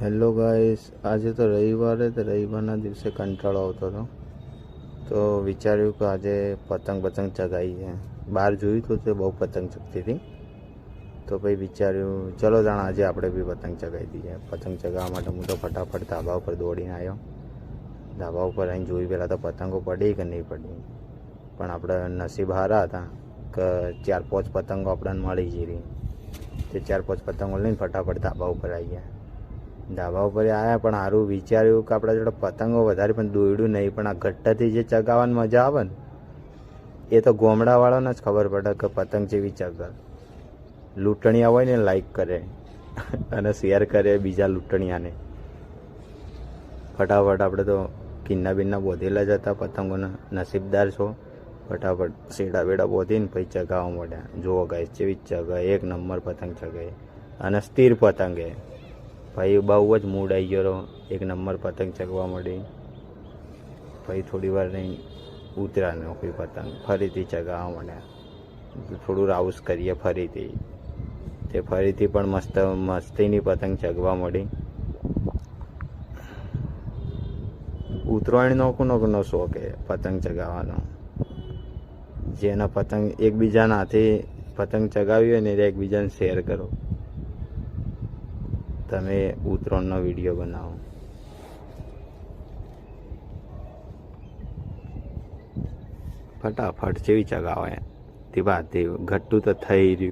Hello guys, આજે તો રવિવારે તો રવિવારના દિવસે કંટાળો આવતો હતો તો વિચાર્યું કે આજે પતંગ ચગાવી છે. બહાર જોયું તો તે બહુ પતંગ ચગતી હતી તો પછી વિચાર્યું ચલો જાણ આજે આપણે બી પતંગ ચગાવી દઈએ. પતંગ ચગાવવા માટે હું તો ફટાફટ ધાબા ઉપર દોડીને આવ્યો. ધાબા ઉપર આવીને જોયું પહેલાં તો પતંગો પડી કે નહીં પડી, પણ આપણે નસીબ હારા હતા કે 4-5 પતંગો આપણને મળી જઈ. તે 4-5 પતંગો લઈને ફટાફટ ધાબા ઉપર આવી ગયા. ધાબા ઉપર આવ્યા પણ સારું વિચાર્યું કે આપણા જોડે પતંગો વધારે પણ દોડ્યું નહીં, પણ આ ગટ્ટાથી જે ચગાવવાની મજા આવે ને એ તો ગામડાવાળાને જ ખબર પડે કે પતંગ જેવી ચગે. લૂંટણીયા હોય ને લાઈક કરે અને શેર કરે બીજા લૂંટણીયાને. ફટાફટ આપણે તો કિન્ના બિન્ના બોધેલા જ હતા પતંગોને, નસીબદાર છો. ફટાફટ શેડા બેડા બોધીને પછી ચગાવવા માંડ્યા. જુઓ ગાઈસ જેવી ચગે, એક નંબર પતંગ ચગે અને સ્થિર પતંગે. ભાઈ બહુ જ મૂડ આવી ગયો, એક નંબર પતંગ ચગવા મળી. પછી થોડી વાર નહીં ઉતરા નોખી પતંગ, ફરીથી ચગાવવા માંડ્યા. થોડું રાઉસ કરીએ ફરીથી, તે ફરીથી પણ મસ્તીની પતંગ ચગવા મળી. ઉત્તરાયણ નોખું શોખ એ પતંગ ચગાવવાનો. જેના પતંગ એકબીજાના હાથે પતંગ ચગાવી હોય ને એ એકબીજાને શેર કરો. તમે ઉત્તરાયણનો વિડીયો બનાવો. ફટાફટ જેવી ચગાવે તે વાત ઘટ્ટું તો થઈ રહ્યું.